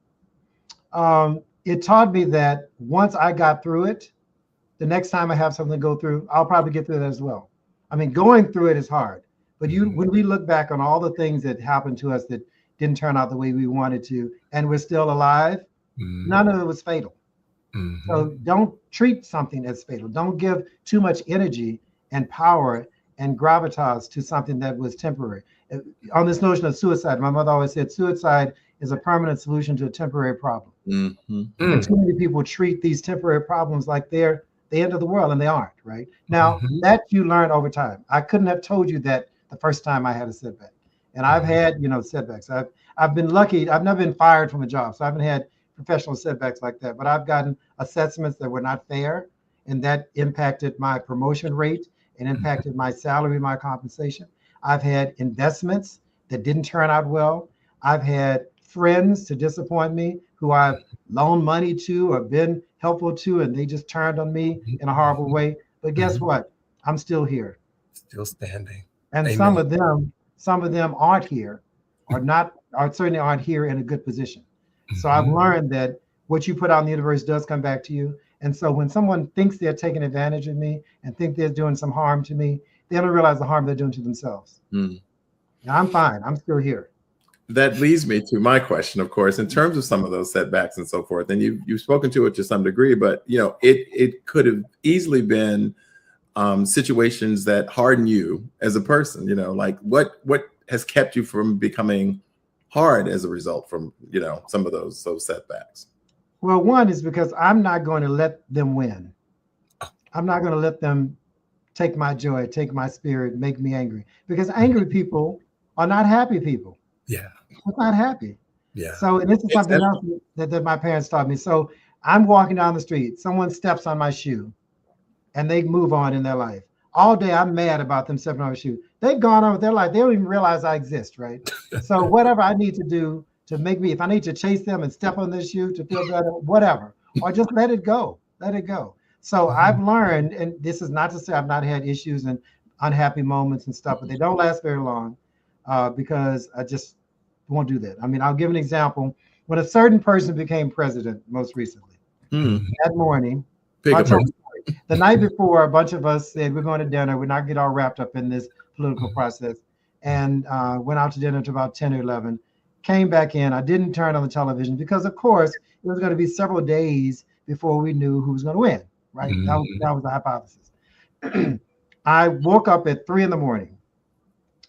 It taught me that once I got through it, the next time I have something to go through, I'll probably get through that as well. I mean, going through it is hard. But when we look back on all the things that happened to us that didn't turn out the way we wanted to, and we're still alive, none of it was fatal. So don't treat something as fatal. Don't give too much energy and power and gravitas to something that was temporary. On this notion of suicide, my mother always said suicide is a permanent solution to a temporary problem. And too many people treat these temporary problems like they're the end of the world, and they aren't, right? Now, that you learn over time. I couldn't have told you that the first time I had a setback. And I've had, setbacks. I've been lucky. I've never been fired from a job, so I haven't had professional setbacks like that. But I've gotten assessments that were not fair, and that impacted my promotion rate and impacted my salary, my compensation. I've had investments that didn't turn out well. I've had friends to disappoint me who I've loaned money to or been helpful to, and they just turned on me in a horrible way. But guess what? I'm still here.
Still standing.
And
Amen.
some of them aren't here, or certainly aren't here in a good position. So I've learned that what you put out in the universe does come back to you. And so when someone thinks they're taking advantage of me and think they're doing some harm to me, they don't realize the harm they're doing to themselves. Now, I'm fine. I'm still here.
That leads me to my question, of course, in terms of some of those setbacks and so forth. And you've spoken to it to some degree, but it could have easily been situations that harden you as a person. Like what has kept you from becoming hard as a result from some of those setbacks?
Well, one is because I'm not going to let them win. I'm not going to let them take my joy, take my spirit, make me angry. Because angry people are not happy people.
Yeah.
They're not happy.
Yeah.
So, and this is something else that my parents taught me. So I'm walking down the street, someone steps on my shoe. and they move on in their life. All day I'm mad about them stepping on a shoe. They've gone on with their life. They don't even realize I exist, right? So whatever I need to do to make me, if I need to chase them and step on their shoe to feel better, whatever, or just let it go. Let it go. So I've learned, and this is not to say I've not had issues and unhappy moments and stuff, but they don't last very long because I just won't do that. I mean, I'll give an example. When a certain person became president most recently, that morning, the night before, a bunch of us said, we're going to dinner. We're not get all wrapped up in this political process. And went out to dinner to about 10 or 11, came back in. I didn't turn on the television because, of course, it was going to be several days before we knew who was going to win, right? That was the hypothesis. I woke up at 3 in the morning.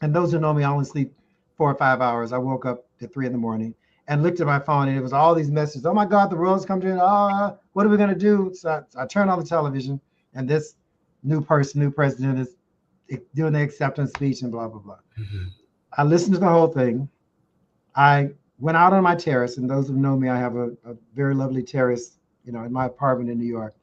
And those who know me, I only sleep 4 or 5 hours. I woke up at 3 in the morning and looked at my phone, and it was all these messages. Oh my God, the world's come to an end. What are we gonna do? So I turned on the television, and this new president is doing the acceptance speech and blah, blah, blah. I listened to the whole thing. I went out on my terrace, and those who know me, I have a very lovely terrace, in my apartment in New York.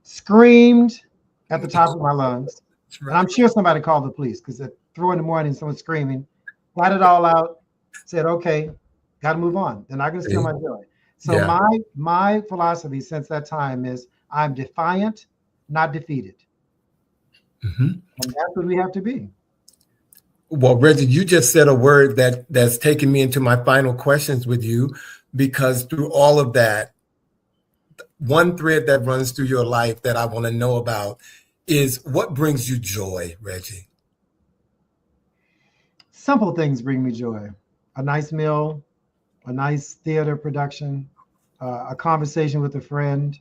Screamed at the top of my lungs. And I'm sure somebody called the police because at 3 in the morning, someone's screaming. Got it all out, said, okay, got to move on. They're not going to steal my joy. So my philosophy since that time is I'm defiant, not defeated. And that's what we have to be.
Well, Reggie, you just said a word that's taken me into my final questions with you, because through all of that, one thread that runs through your life that I want to know about is what brings you joy, Reggie?
Simple things bring me joy. A nice meal, a nice theater production, a conversation with a friend,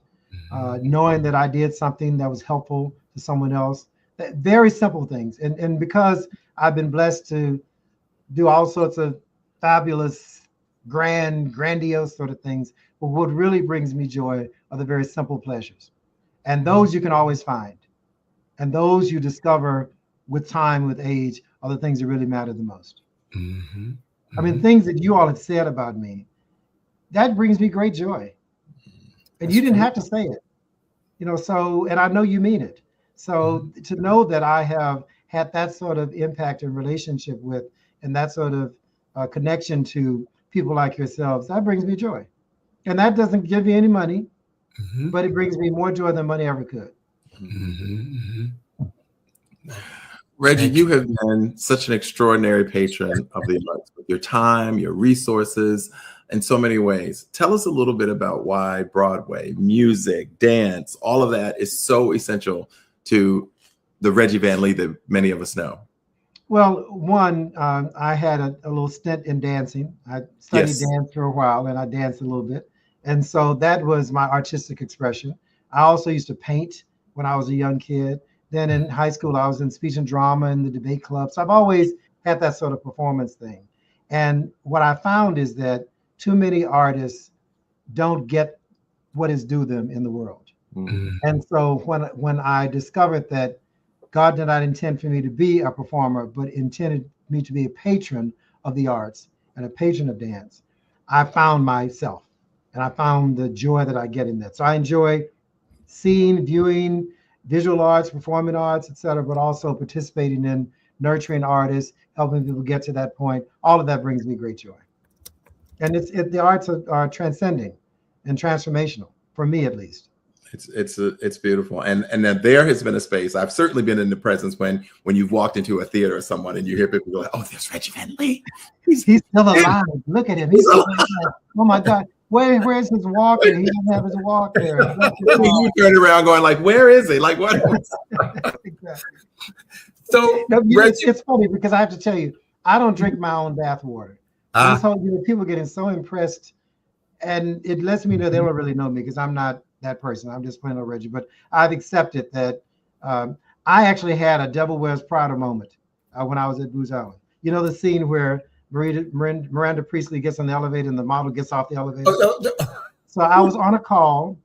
knowing that I did something that was helpful to someone else. Very simple things. And because I've been blessed to do all sorts of fabulous, grandiose sort of things, but what really brings me joy are the very simple pleasures. And those you can always find. And those you discover with time, with age, are the things that really matter the most. I mean, things that you all have said about me, that brings me great joy. And you didn't have to say it, so, and I know you mean it. So to know that I have had that sort of impact and relationship with, and that sort of connection to people like yourselves, that brings me joy. And that doesn't give you any money, but it brings me more joy than money ever could.
Reggie, you have been such an extraordinary patron of the arts with your time, your resources, in so many ways. Tell us a little bit about why Broadway, music, dance, all of that is so essential to the Reggie Van Lee that many of us know.
Well, one, I had a little stint in dancing. I studied dance for a while, and I danced a little bit. And so that was my artistic expression. I also used to paint when I was a young kid. Then in high school, I was in speech and drama and the debate club. So I've always had that sort of performance thing. And what I found is that too many artists don't get what is due them in the world. And so when I discovered that God did not intend for me to be a performer, but intended me to be a patron of the arts and a patron of dance, I found myself, and I found the joy that I get in that. So I enjoy seeing, viewing, visual arts, performing arts, et cetera, but also participating in nurturing artists, helping people get to that point. All of that brings me great joy. And the arts are transcending and transformational, for me at least.
It's beautiful. And then there has been a space. I've certainly been in the presence when you've walked into a theater or someone and you hear people go like, oh, there's Reggie Van Lee. He's still
alive. Look at him. He's still alive. Oh my God. Where's his walker? He doesn't have his walker.
You turn around going like, where is he? Like what?
Exactly.
So
it's funny because I have to tell you, I don't drink my own bath water. People getting so impressed, and it lets me know they don't really know me because I'm not that person. I'm just plain old Reggie. But I've accepted that. I actually had a Devil Wears Prada moment when I was at Booz Allen. You know the scene where Miranda Priestley gets on the elevator and the model gets off the elevator. So I was on a call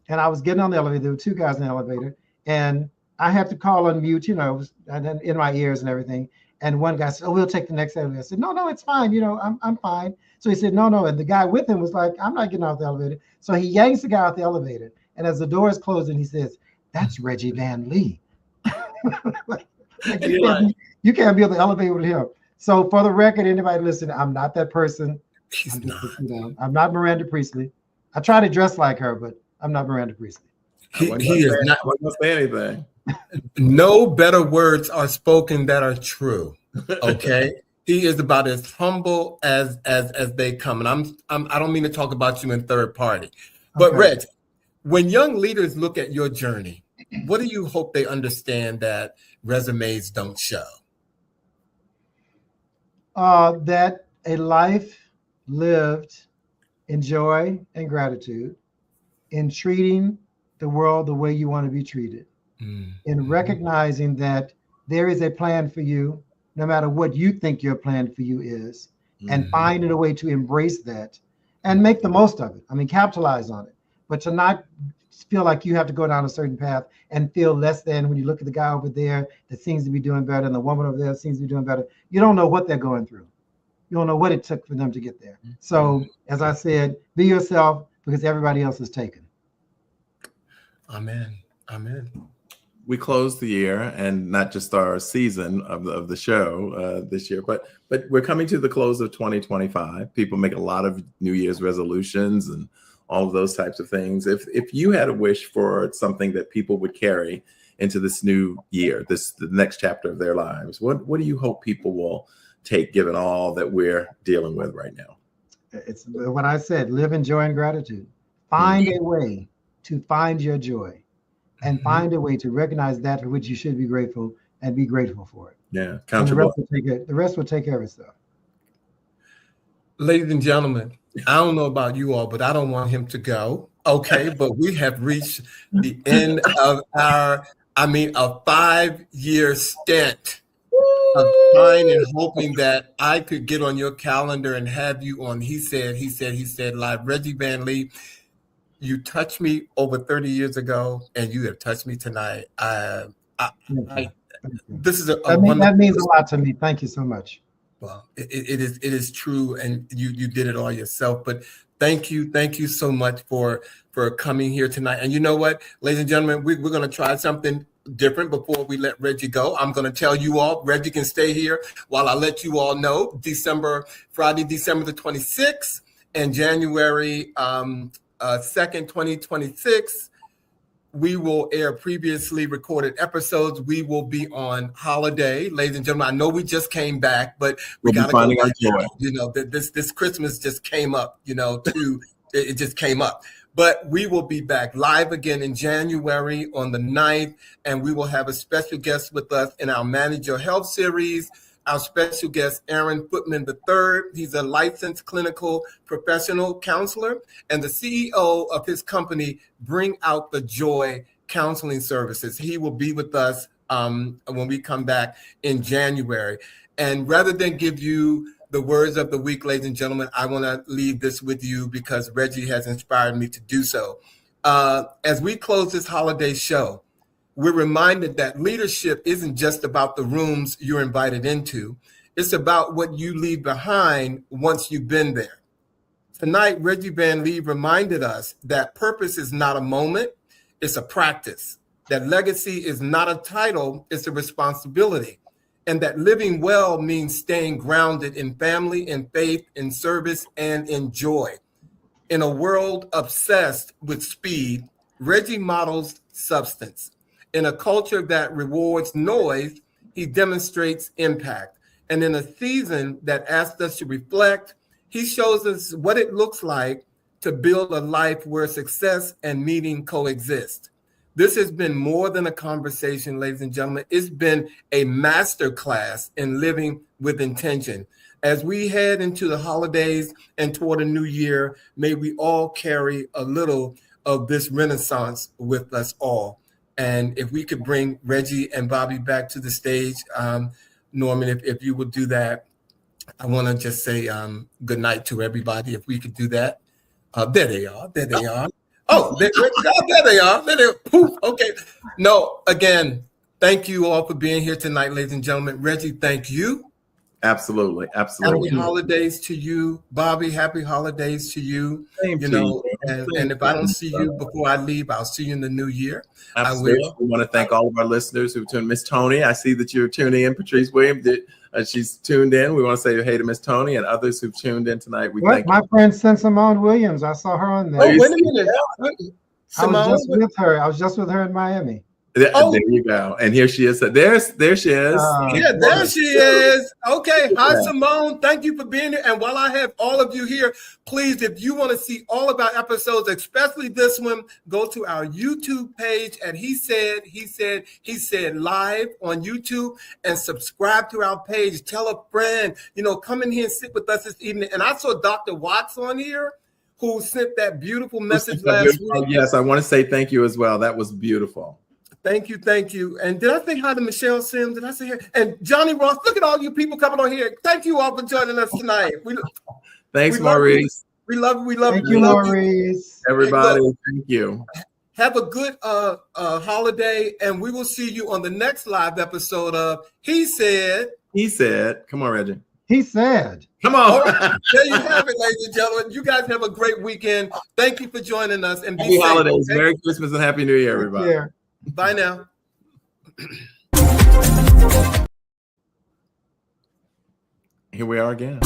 and I was getting on the elevator. There were two guys in the elevator and I had to call on mute, and then in my ears and everything. And one guy said, oh, we'll take the next elevator. I said, no, it's fine. I'm fine. So he said, no. And the guy with him was like, I'm not getting off the elevator. So he yanks the guy out the elevator. And as the door is closing, he says, that's Reggie Van Lee. Like,
Like,
you can't be able to elevate with him. So for the record, anybody listening, I'm not that person.
He's
I'm just,
not.
I'm not Miranda Priestley. I try to dress like her, but I'm not Miranda Priestley.
He is not.
I wasn't gonna say anything.
No better words are spoken that are true. Okay. He is about as humble as they come. And I don't mean to talk about you in third party. But
Okay.
Reg, when young leaders look at your journey, what do you hope they understand that resumes don't show?
That a life lived in joy and gratitude, in treating the world the way you want to be treated, in recognizing that there is a plan for you, no matter what you think your plan for you is, and finding a way to embrace that and make the most of it. I mean, capitalize on it, but to not feel like you have to go down a certain path and feel less than when you look at the guy over there that seems to be doing better and the woman over there seems to be doing better. You don't know what they're going through. You don't know what it took for them to get there. So, as I said, be yourself because everybody else is taken.
Amen. Amen.
We closed the year, and not just our season of the show this year, but we're coming to the close of 2025. People make a lot of New Year's resolutions and all of those types of things. If you had a wish for something that people would carry into this new year, the next chapter of their lives, what do you hope people will take, given all that we're dealing with right now?
It's what I said: live in joy and gratitude. Find a way to find your joy, and find a way to recognize that for which you should be grateful, and be grateful for it.
Yeah,
and the rest will take care of itself.
Ladies and gentlemen, I don't know about you all, but I don't want him to go. Okay, but we have reached the end of a 5-year stint of trying and hoping that I could get on your calendar and have you on. He said live. Reggie Van Lee, you touched me over 30 years ago, and you have touched me tonight. This is
that means a lot to me. Thank you so much.
Well, it is true, and you did it all yourself. But thank you so much for coming here tonight. And you know what, ladies and gentlemen, we're going to try something different before we let Reggie go. I'm going to tell you all, Reggie can stay here while I let you all know. Friday, December the 26th, and January 2nd, 2026. We will air previously recorded episodes. We will be on holiday, ladies and gentlemen. I know we just came back, but we got to go back. You know, this Christmas just came up. You know, it just came up. But we will be back live again in January on the 9th, and we will have a special guest with us in our Manage Your Health series. Our special guest, Aaron Footman III. He's a licensed clinical professional counselor and the CEO of his company, Bring Out the Joy Counseling Services. He will be with us when we come back in January. And rather than give you the words of the week, ladies and gentlemen, I want to leave this with you because Reggie has inspired me to do so. As we close this holiday show, we're reminded that leadership isn't just about the rooms you're invited into. It's about what you leave behind once you've been there. Tonight, Reggie Van Lee reminded us that purpose is not a moment, it's a practice. That legacy is not a title, it's a responsibility. And that living well means staying grounded in family, in faith, in service, and in joy. In a world obsessed with speed, Reggie models substance. In a culture that rewards noise, he demonstrates impact. And in a season that asks us to reflect, he shows us what it looks like to build a life where success and meaning coexist. This has been more than a conversation, ladies and gentlemen. It's been a masterclass in living with intention. As we head into the holidays and toward a new year, may we all carry a little of this renaissance with us all. And if we could bring Reggie and Bobby back to the stage, Norman, if you would do that, I want to just say good night to everybody. If we could do that. There they are. Oh, there they are. Poof. Okay. No, again, thank you all for being here tonight, ladies and gentlemen. Reggie, thank you.
Absolutely.
Happy holidays to you, Bobby. Happy holidays to you.
Same to you.
And if I don't see you before I leave, I'll see you in the new year.
Absolutely. We want to thank all of our listeners who tuned. Miss Tony, I see that you're tuning in. Patrice Williams, she's tuned in. We want to say hey to Miss Tony and others who've tuned in tonight. We thank
my friend Simone Williams. I saw her on there.
Oh, wait a minute. Simone?
I was just with her. I was just with her in Miami.
There you go. And here she is. There she is.
Yeah, there she is. Okay. Hi, Simone. Thank you for being here. And while I have all of you here, please, if you want to see all of our episodes, especially this one, go to our YouTube page at He Said Live on YouTube and subscribe to our page. Tell a friend, come in here and sit with us this evening. And I saw Dr. Watts on here, who sent that beautiful message last week.
Yes, I want to say thank you as well. That was beautiful.
Thank you. And did I say hi to Michelle Sims? Did I say here? And Johnny Ross, look at all you people coming on here. Thank you all for joining us tonight.
Thanks, Maurice.
We love you.
Thank you, Maurice.
Everybody, thank you.
Have a good holiday, and we will see you on the next live episode of He Said.
Come on, Reggie.
He said.
Come on.
There you have it, ladies and gentlemen. You guys have a great weekend. Thank you for joining us. And
happy holidays. Okay? Merry Christmas and Happy New Year, everybody.
Bye now.
Here we are again.